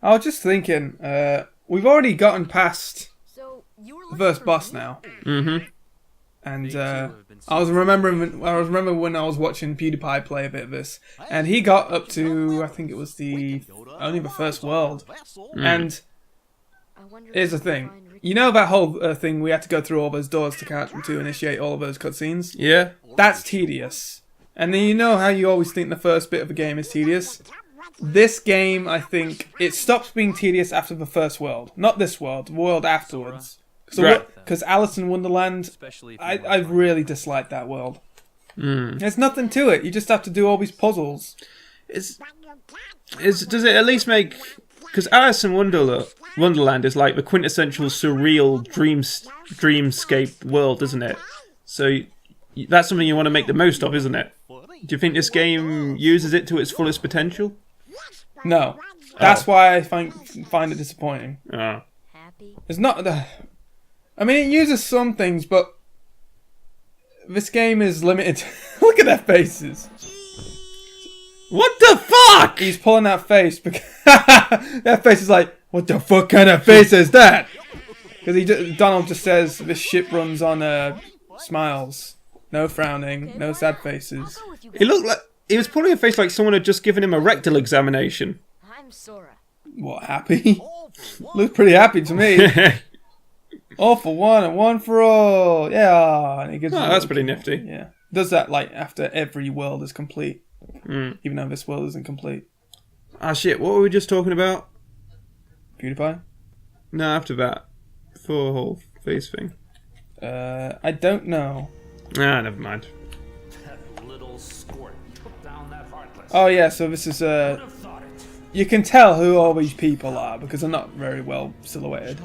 I was just thinking, we've already gotten past the first boss now. Mm-hmm. And I was remembering when I was watching PewDiePie play a bit of this, and he got up to, I think it was only the first world. And here's the thing, you know that whole thing we had to go through all those doors to initiate all of those cutscenes? Yeah. That's tedious. And then you know how you always think the first bit of a game is tedious? This game, I think, it stops being tedious after the first world. Not this world, the world afterwards. Because Alice in Wonderland, I really disliked that world. There's nothing to it. You just have to do all these puzzles. Does it at least make... Because Alice in Wonderland is like the quintessential surreal dreamscape world, isn't it? So that's something you want to make the most of, isn't it? Do you think this game uses it to its fullest potential? No. That's why I find it disappointing. Oh. It's not the... I mean, it uses some things, but this game is limited. Look at their faces. What the fuck? He's pulling that face because that face is like, what the fuck kind of face is that? Because Donald just says this ship runs on smiles, no frowning, no sad faces. It looked like he was pulling a face like someone had just given him a rectal examination. I'm Sora. What, happy? Looks pretty happy to me. All for one and one for all. Yeah. And he gives that's pretty nifty. Yeah. Does that like after every world is complete. Even though this world isn't complete. Ah shit, what were we just talking about? PewDiePie? No, after that. Before the whole face thing. I don't know. Ah, never mind. Oh yeah, so this is you can tell who all these people are because they're not very well silhouetted.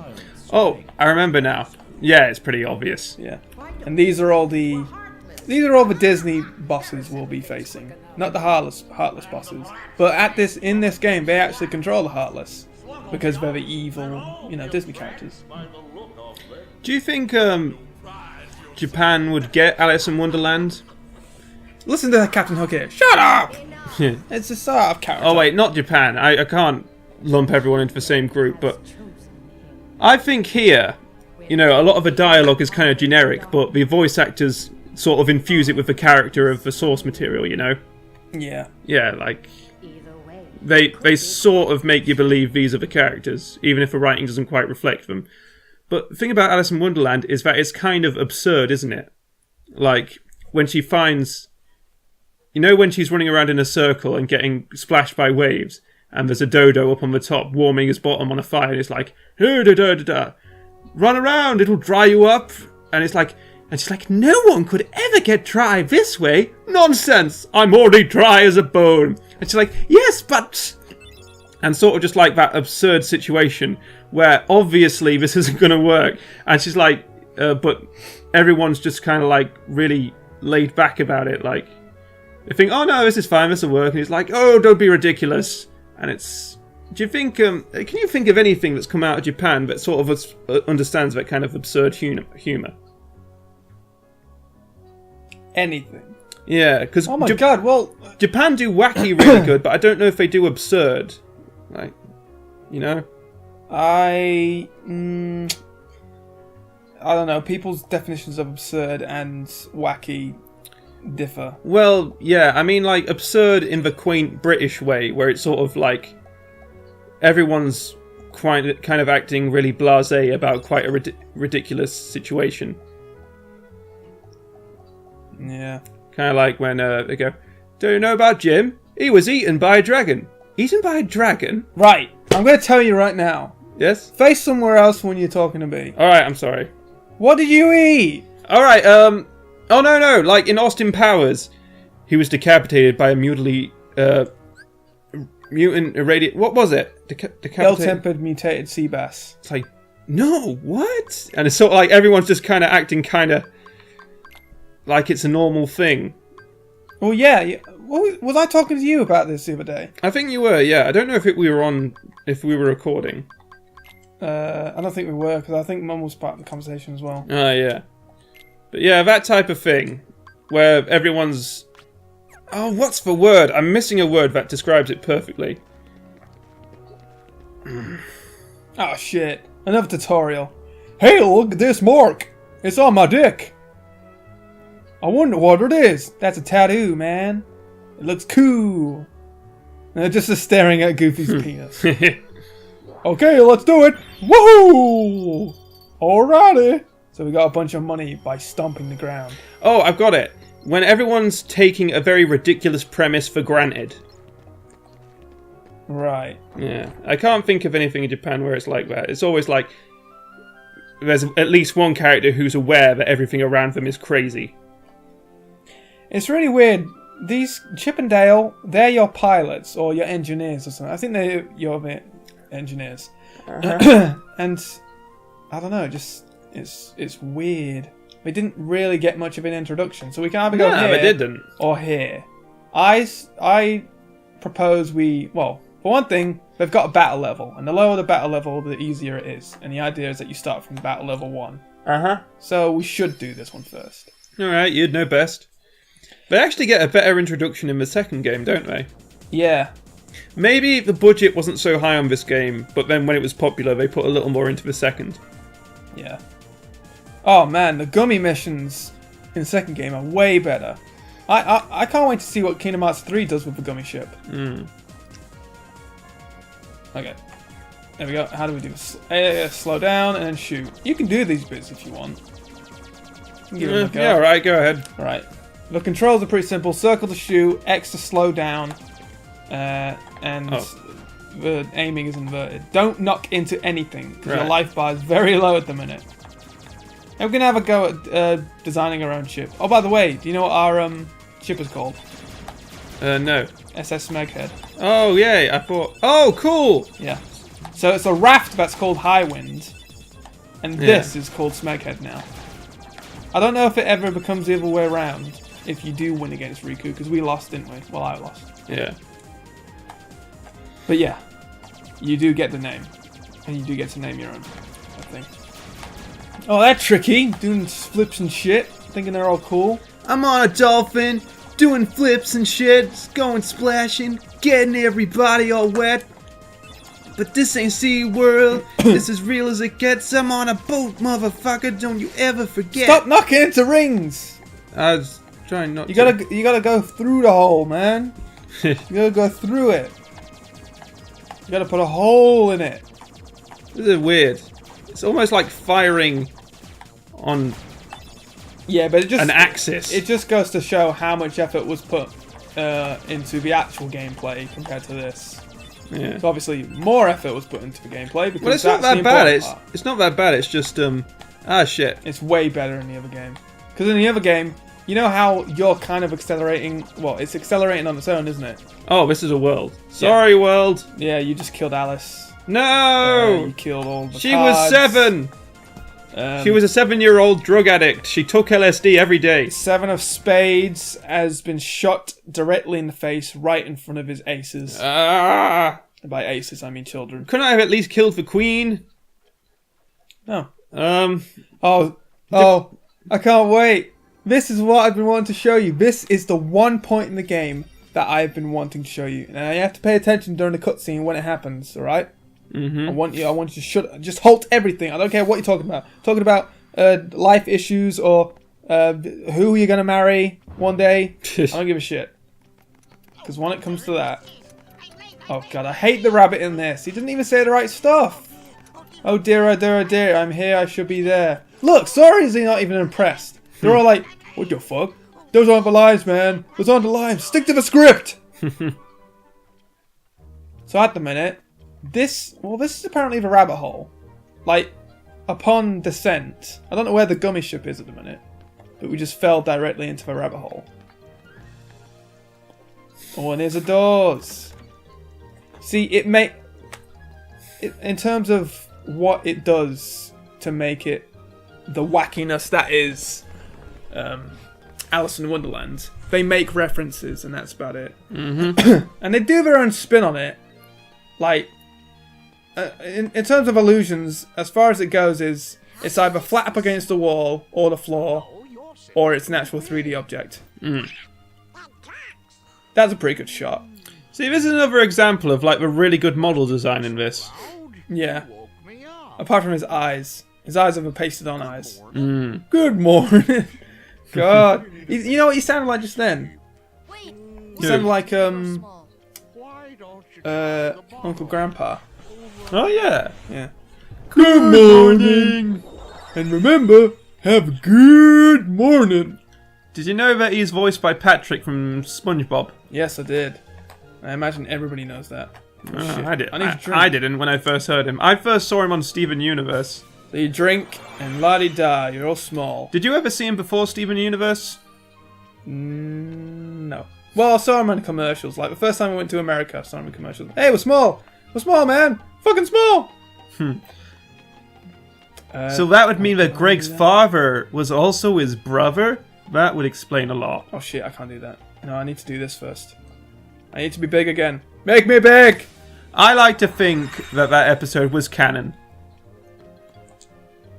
Oh, I remember now. Yeah, it's pretty obvious. Yeah. And these are all the Disney bosses we'll be facing. Not the Heartless bosses. But in this game they actually control the Heartless. Because they're the evil, Disney characters. Do you think Japan would get Alice in Wonderland? Listen to Captain Hook here. Shut up! It's a sort of character. Oh wait, not Japan. I can't lump everyone into the same group, but I think here, a lot of the dialogue is kind of generic, but the voice actors sort of infuse it with the character of the source material, Yeah. Yeah, like they sort of make you believe these are the characters, even if the writing doesn't quite reflect them. But the thing about Alice in Wonderland is that it's kind of absurd, isn't it? Like, when she finds... when she's running around in a circle and getting splashed by waves, and there's a dodo up on the top warming his bottom on a fire, and it's like, run around, it'll dry you up. And she's like, no one could ever get dry this way. Nonsense, I'm already dry as a bone. And she's like, yes, but... And sort of just like that absurd situation where obviously this isn't going to work. And she's like, but everyone's just kind of like really laid back about it. Like, they think, oh no, this is fine, this will work. And he's like, oh, don't be ridiculous. And it's... Do you think... can you think of anything that's come out of Japan that sort of understands that kind of absurd humour? Anything. Yeah, because... Oh my god, well... Japan do wacky really good, but I don't know if they do absurd. Like, I don't know. People's definitions of absurd and wacky differ. Well, yeah, I mean, like, absurd in the quaint British way, where it's sort of like everyone's kind of acting really blasé about quite a ridiculous situation. Yeah. Kind of like when they go, do you know about Jim? He was eaten by a dragon. Eaten by a dragon? Right. I'm going to tell you right now. Yes? Face somewhere else when you're talking to me. Alright, I'm sorry. What did you eat? Alright, oh no, like in Austin Powers, he was decapitated by a mutant irradiated... What was it? Decapitated? Ill-tempered mutated sea bass. It's like, no, what? And it's sort of like everyone's just kind of acting kind of like it's a normal thing. Well, yeah. Was I talking to you about this the other day? I think you were, yeah. I don't know if we were recording. I don't think we were, because I think Mum was part of the conversation as well. Oh, yeah. But yeah, that type of thing, where everyone's... Oh, what's the word? I'm missing a word that describes it perfectly. Oh shit. Another tutorial. Hey, look at this mark. It's on my dick. I wonder what it is. That's a tattoo, man. It looks cool. And they're just staring at Goofy's penis. Okay, let's do it. Woohoo! Alrighty. So we got a bunch of money by stomping the ground. Oh, I've got it. When everyone's taking a very ridiculous premise for granted. Right. Yeah. I can't think of anything in Japan where it's like that. It's always like there's at least one character who's aware that everything around them is crazy. It's really weird. These Chip and Dale, they're your pilots or your engineers or something. I think they're your engineers. And I don't know, just it's weird. We didn't really get much of an introduction, so we can either go here they didn't. or here. I propose well, for one thing, they've got a battle level, and the lower the battle level, the easier it is. And the idea is that you start from battle level 1. So we should do this one first. Alright, you'd know best. They actually get a better introduction in the second game, don't they? Yeah. Maybe the budget wasn't so high on this game, but then when it was popular, they put a little more into the second. Yeah. Oh man, the gummy missions in the second game are way better. I can't wait to see what Kingdom Hearts 3 does with the gummy ship. Okay. There we go. How do we do this? Slow down and then shoot. You can do these bits if you want. Give it a go. Yeah, alright, go ahead. Alright. The controls are pretty simple. Circle to shoot, X to slow down, and the aiming is inverted. Don't knock into anything, because your life bar is very low at the minute. And we're going to have a go at designing our own ship. Oh, by the way, do you know what our ship is called? No. SS Smeghead. Oh, yay, I thought... Oh, cool! Yeah. So it's a raft that's called Highwind, and this is called Smeghead now. I don't know if it ever becomes the other way around if you do win against Riku, because we lost, didn't we? Well, I lost. Yeah. But yeah, you do get the name, and you do get to name your own, I think. Oh, that's tricky, doing flips and shit, thinking they're all cool. I'm on a dolphin, doing flips and shit, going splashing, getting everybody all wet. But this ain't SeaWorld, this is real as it gets. I'm on a boat, motherfucker, don't you ever forget. Stop knocking into rings! I was trying not to. You gotta go through the hole, man. You gotta go through it. You gotta put a hole in it. This is weird. It's almost like firing on but it just an axis. It just goes to show how much effort was put into the actual gameplay compared to this. Yeah. So obviously more effort was put into the gameplay because it's not that bad. It's not that bad. It's just shit. It's way better in the other game. Because in the other game, you know how you're kind of accelerating. Well, it's accelerating on its own, isn't it? Oh, this is a world. Sorry, world. Yeah, you just killed Alice. No. You killed all the She cards. was 7. She was a 7-year-old drug addict. She took LSD every day. 7 of Spades has been shot directly in the face right in front of his aces. By aces, I mean children. Couldn't I have at least killed the queen? No. Oh, I can't wait. This is what I've been wanting to show you. This is the one point in the game that I've been wanting to show you. Now you have to pay attention during the cutscene when it happens, alright? I want you to just halt everything. I don't care what you're talking about. Talking about life issues or who you're gonna marry one day. I don't give a shit. Because when it comes to that, oh god, I hate the rabbit in this. He didn't even say the right stuff. Oh dear, oh dear, oh dear. I'm here. I should be there. Look, sorry, is he not even impressed? They're all like, what the fuck? Those aren't the lines, man. Those aren't the lines. Stick to the script. So at the minute. This is apparently the rabbit hole. Like, upon descent, I don't know where the gummy ship is at the minute, but we just fell directly into the rabbit hole. Oh, and here's the doors. See, in terms of what it does to make it the wackiness that is Alice in Wonderland, they make references and that's about it. And they do their own spin on it. Like, in terms of illusions, as far as it goes, it's either flat up against the wall or the floor, or it's an actual 3D object. That's a pretty good shot. See, this is another example of like the really good model design in this. Yeah. Apart from his eyes. His eyes are the pasted on eyes. Good morning. God. You know what he sounded like just then? He sounded like Uncle Grandpa. Oh yeah. Yeah. Good morning. And remember, have a good morning. Did you know that he's voiced by Patrick from SpongeBob? Yes, I did. I imagine everybody knows that. Oh, I did. I need to drink. I didn't when I first heard him. I first saw him on Steven Universe. So you drink and la-di-da, you're all small. Did you ever see him before Steven Universe? No. Well, I saw him in commercials. Like the first time I went to America, I saw him in commercials. Hey, we're small. We're small, man. Fucking small. So that would mean that Greg's father was also his brother? That would explain a lot. Oh shit, I can't do that. No, I need to do this first. I need to be big again. Make me big! I like to think that that episode was canon.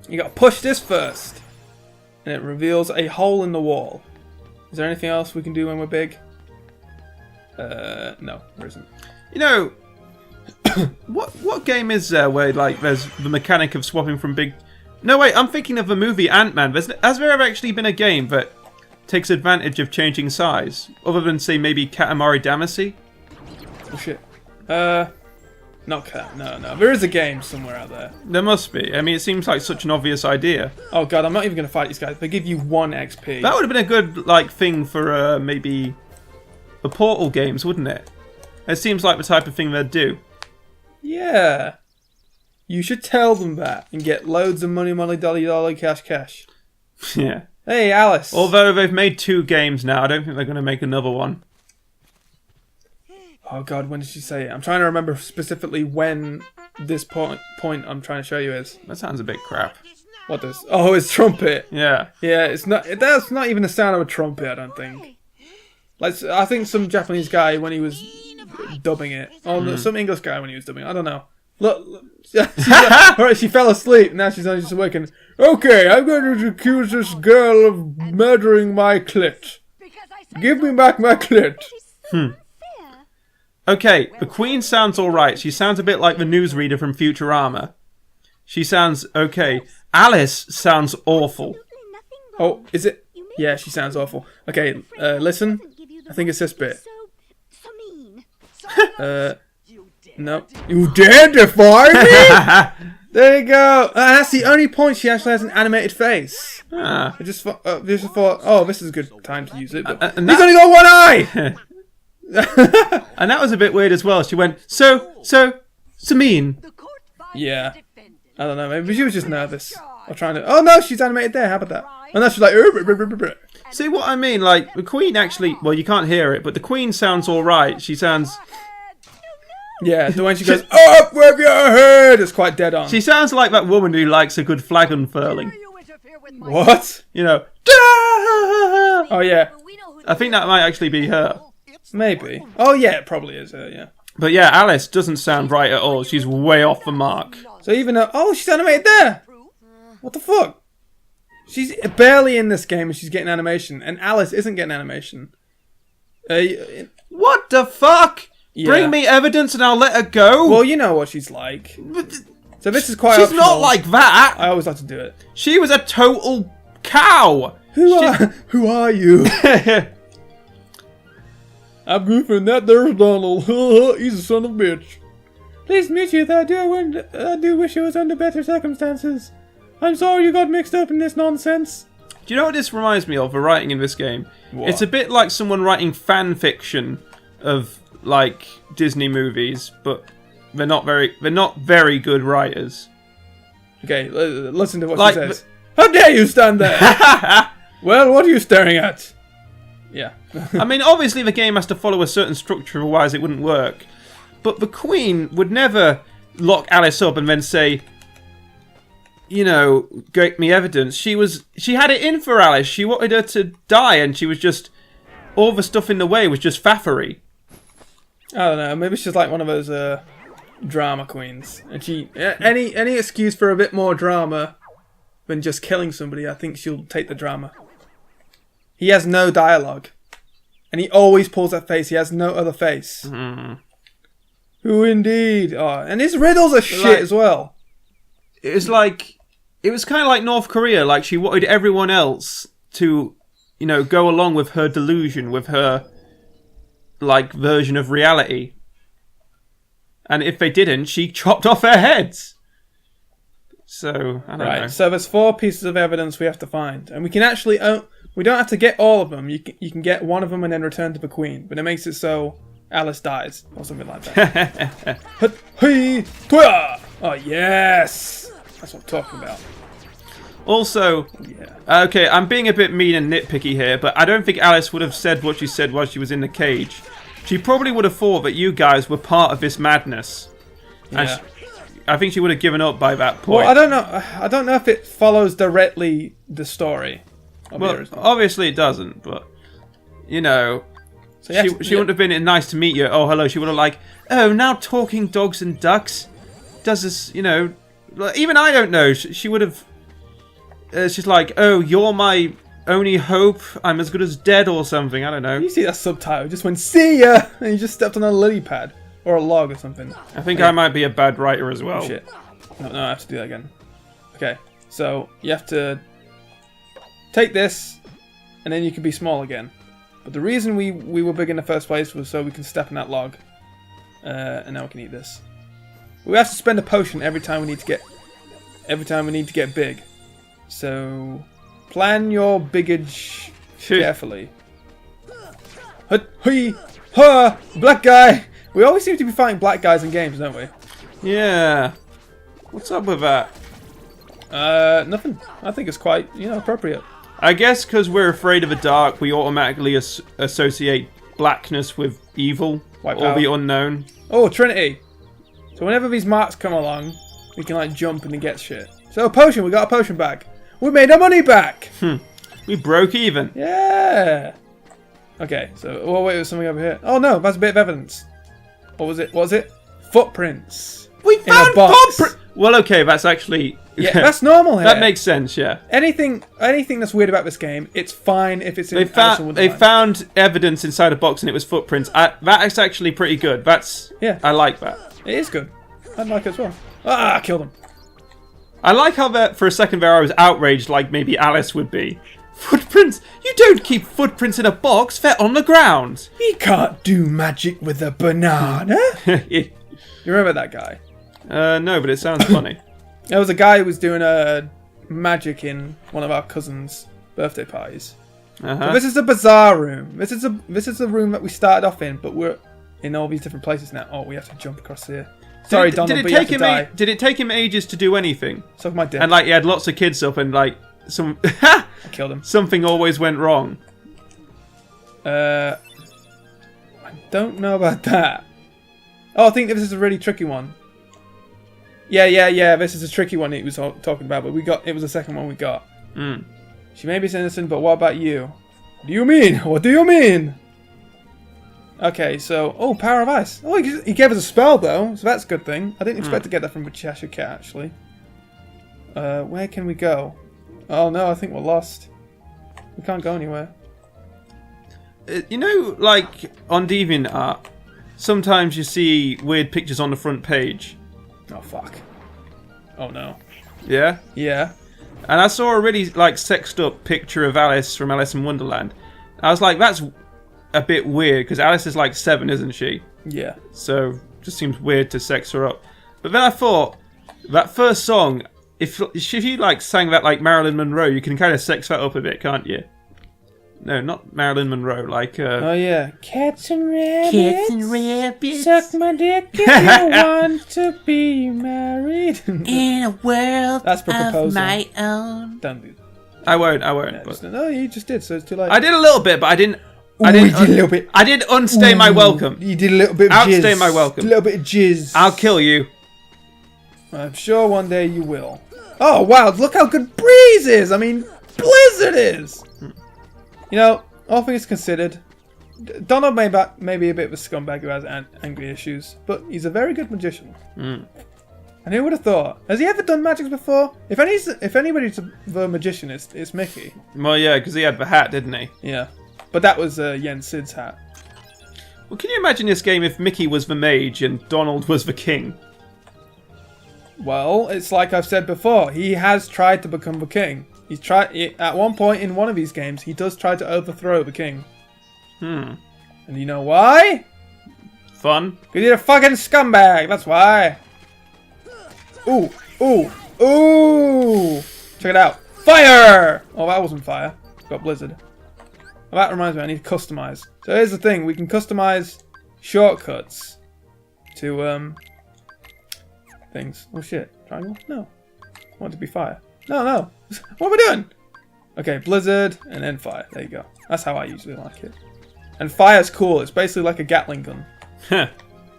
You gotta push this first. And it reveals a hole in the wall. Is there anything else we can do when we're big? No, there isn't. You know, what game is there where like there's the mechanic of swapping from big... No, wait, I'm thinking of the movie Ant-Man. Has there ever actually been a game that takes advantage of changing size? Other than, say, maybe Katamari Damacy? Oh shit. Not Cat. No. There is a game somewhere out there. There must be. I mean, it seems like such an obvious idea. Oh god, I'm not even gonna fight these guys. They give you 1 XP. That would have been a good, like, thing for, maybe... the Portal games, wouldn't it? It seems like the type of thing they'd do. Yeah. You should tell them that and get loads of money, dolly, cash. Yeah. Hey, Alice. Although they've made 2 games now, I don't think they're going to make another one. Oh god, when did she say it? I'm trying to remember specifically when this point I'm trying to show you is. That sounds a bit crap. What does? Oh, it's trumpet. Yeah. Yeah, it's not. That's not even the sound of a trumpet, I don't think. Like, I think some Japanese guy when he was dubbing it. Oh, no, some English guy when he was dubbing it. I don't know. Look. Alright, she fell asleep. Now she's only just awakened. Okay, I'm going to accuse this girl of murdering my clit. Give me back my clit. Okay, the Queen sounds alright. She sounds a bit like the newsreader from Futurama. She sounds okay. Alice sounds awful. Oh, is it? Yeah, she sounds awful. Okay, listen. I think it's this bit. No. You dare defy me? There you go. That's the only point she actually has an animated face. I just thought, oh, this is a good time to use it. But he's only got 1 eye! And that was a bit weird as well. She went, so mean. Yeah. I don't know, maybe she was just nervous. Or trying to... Oh no, she's animated there, how about that? And then she's like... See what I mean? Like, the Queen actually... Well, you can't hear it, but the Queen sounds alright. She sounds... Yeah, the way she goes, up with your head! It's quite dead on. She sounds like that woman who likes a good flag unfurling. What? You know... Oh yeah. I think that might actually be her. Maybe. Oh yeah, it probably is her, yeah. But yeah, Alice doesn't sound right at all. She's way off the mark. So even though... Oh, she's animated there! What the fuck? She's barely in this game and she's getting animation. And Alice isn't getting animation. What the fuck? Yeah. Bring me evidence and I'll let her go? Well, you know what she's like. So this is quite She's optional. not like that! I always like to do it. She was a total cow! Who are you? I'm goofing. That there's Donald. He's a son of a bitch. Pleased to meet you. I do wish it was under better circumstances. I'm sorry you got mixed up in this nonsense. Do you know what this reminds me of, the writing in this game? What? It's a bit like someone writing fan fiction of, like, Disney movies, but they're not very good writers. Okay, listen to what she says. How dare you stand there? Well, what are you staring at? Yeah. I mean, obviously the game has to follow a certain structure, otherwise it wouldn't work. But the Queen would never lock Alice up and then say, you know, get me evidence. She had it in for Alice. She wanted her to die, and she was just... all the stuff in the way was just faffery. I don't know. Maybe she's like one of those drama queens. And she... Any excuse for a bit more drama than just killing somebody, I think she'll take the drama. He has no dialogue. And he always pulls that face. He has no other face. Who indeed? Oh, and his riddles are shit as well. It was kind of like North Korea. Like, she wanted everyone else to, you know, go along with her delusion, with her, like, version of reality. And if they didn't, she chopped off their heads. So, I don't know. So there's 4 pieces of evidence we have to find. And we can actually... we don't have to get all of them. You can get one of them and then return to the Queen. But it makes it so Alice dies. Or something like that. Oh, yes! That's what I'm talking about. Also, okay, I'm being a bit mean and nitpicky here, but I don't think Alice would have said what she said while she was in the cage. She probably would have thought that you guys were part of this madness. And I think she would have given up by that point. Well, I don't know. I don't know if it follows directly the story. Well, obviously it doesn't, but, you know, so she wouldn't have been nice to meet you. Oh, hello. She would have like, oh, now talking dogs and ducks does this, you know, even I don't know. She would have, she's like, oh, you're my only hope. I'm as good as dead or something. I don't know. You see that subtitle? Just went, see ya! And you just stepped on a lily pad. Or a log or something. I think I might be a bad writer as well. Oh, shit. No, I have to do that again. Okay, so you have to take this, and then you can be small again. But the reason we were big in the first place was so we can step on that log. And now we can eat this. We have to spend a potion every time we need to get big. So plan your biggage carefully. Black guy! We always seem to be fighting black guys in games, don't we? Yeah. What's up with that? Nothing. I think it's quite, appropriate. I guess because we're afraid of the dark, we automatically associate blackness with evil or the unknown. Oh, Trinity. So whenever these marks come along, we can like jump and get shit. So a potion, we got a potion back. We made our money back. We broke even. Yeah. Okay, so wait, there's something over here. Oh no, that's a bit of evidence. What was it? Footprints. We found footprints. Well, okay, that's actually that's normal here. That makes sense. Yeah. Anything that's weird about this game, it's fine if it's in Alice in Wonderland. They found evidence inside a box and it was footprints. That's actually pretty good. I like that. It is good. I like it as well. I killed him. I like how that for a second there I was outraged, like maybe Alice would be. Footprints? You don't keep footprints in a box. They're on the ground. He can't do magic with a banana. You remember that guy? No, but it sounds funny. There was a guy who was doing magic in one of our cousins' birthday parties. So this is the bazaar room. This is the room that we started off in, but we're in all these different places now. Oh, we have to jump across here. Sorry, Donald, but you have to die. Did it take him ages to do anything? Suck my dick. And like he had lots of kids up and like I killed him. Something always went wrong. I don't know about that. Oh, I think this is a really tricky one. Yeah. This is a tricky one he was talking about, but it was the second one we got. She may be innocent, but what about you? What do you mean? What do you mean? Okay, so power of ice. Oh, he gave us a spell though, so that's a good thing. I didn't expect to get that from a Cheshire Cat actually. Where can we go? Oh no, I think we're lost. We can't go anywhere. You know, like on DeviantArt, sometimes you see weird pictures on the front page. Oh fuck. Oh no. Yeah? Yeah. And I saw a really like sexed up picture of Alice from Alice in Wonderland. I was like, that's a bit weird because Alice is like 7, isn't she? Yeah. So just seems weird to sex her up. But then I thought that first song, if you like sang that like Marilyn Monroe, you can kind of sex that up a bit, can't you? No, not Marilyn Monroe. Like oh yeah, cats and rabbits. Cats and rabbits. Suck my dick if you want to be married. In a world That's for proposal. of my own. Don't do that. I won't. No, you just did, so it's too late. I did a little bit, but I didn't. You did a little bit. I did unstay my welcome. You did a little bit of jizz. Outstay my welcome. A little bit of jizz. I'll kill you. I'm sure one day you will. Oh wow! Look how good Breeze is. I mean, Blizzard is. You know, all things considered, Donald may be a bit of a scumbag who has angry issues, but he's a very good magician. And who would have thought? Has he ever done magic before? If anybody's the magician, it's Mickey. Well, yeah, because he had the hat, didn't he? Yeah. But that was Yen Sid's hat. Well, can you imagine this game if Mickey was the mage and Donald was the king? Well, it's like I've said before. He has tried to become the king. He's tried at one point in one of these games. He does try to overthrow the king. And you know why? Fun. Because he's a fucking scumbag. That's why. Ooh, ooh, ooh! Check it out. Fire! Oh, that wasn't fire. Got blizzard. Well, that reminds me, I need to customize. So here's the thing: we can customize shortcuts to things. Oh shit! Triangle? No. I want it to be fire. No, no. What am I doing? Okay, blizzard and then fire. There you go. That's how I usually like it. And fire's cool. It's basically like a Gatling gun. Heh.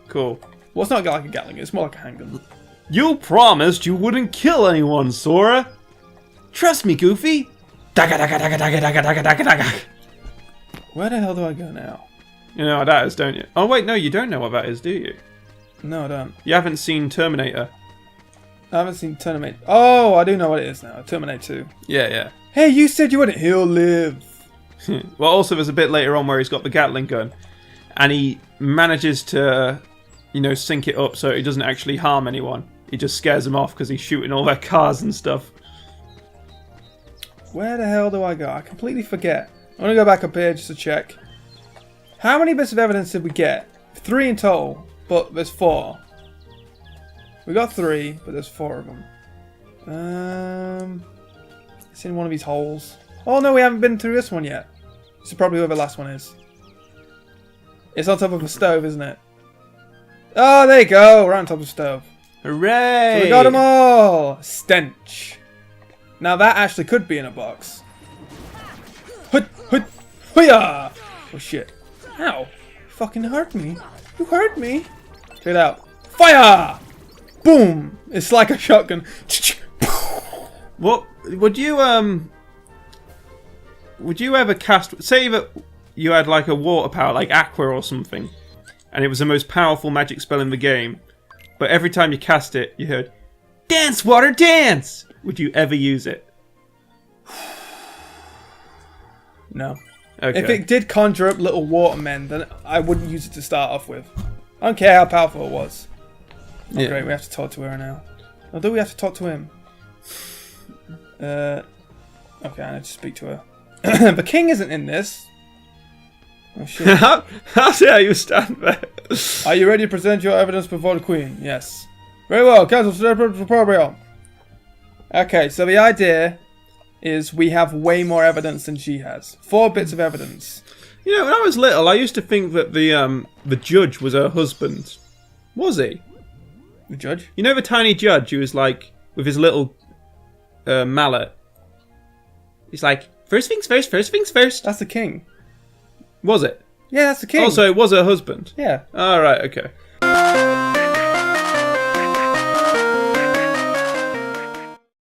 Cool. Well, it's not like a Gatling gun. It's more like a handgun. You promised you wouldn't kill anyone, Sora. Trust me, Goofy. Daga daga daga daga daga daga daga daga. Where the hell do I go now? You know what that is, don't you? Oh wait, no, you don't know what that is, do you? No, I don't. You haven't seen Terminator. I haven't seen Terminator. Oh, I do know what it is now. Terminator 2. Yeah, yeah. Hey, you said you wouldn't. He'll live. Well, also there's a bit later on where he's got the Gatling gun, and he manages to, you know, sync it up so it doesn't actually harm anyone. He just scares them off because he's shooting all their cars and stuff. Where the hell do I go? I completely forget. I'm gonna go back up here just to check. How many bits of evidence did we get? 3 in total, but there's 4. We got 3, but there's 4 of them. It's in one of these holes. Oh no, we haven't been through this one yet. This is probably where the last one is. It's on top of a stove, isn't it? Oh, there you go. We're on top of the stove. Hooray! So we got them all. Stench. Now that actually could be in a box. Hut, hut, hooyah! Oh shit. Ow. You fucking hurt me. You hurt me. Check it out. Fire! Boom! It's like a shotgun. What would you ever cast? Say that you had like a water power, like Aqua or something, and it was the most powerful magic spell in the game, but every time you cast it, you heard, "Dance, water, dance!" Would you ever use it? No. Okay. If it did conjure up little watermen, then I wouldn't use it to start off with. I don't care how powerful it was. Oh, Yeah. great, we have to talk to her now. Or do we have to talk to him? Okay, I need to speak to her. The king isn't in this. Oh shit. How dare you stand there? Are you ready to present your evidence before the queen? Yes. Very well, council appropriate. Okay, so the idea is we have way more evidence than she has. 4 bits of evidence. You know, when I was little, I used to think that the judge was her husband. Was he? The judge? You know the tiny judge who was like with his little mallet. He's like, first things first, first things first. That's the king. Was it? Yeah, that's the king. Also, it was her husband. Yeah. All right, okay.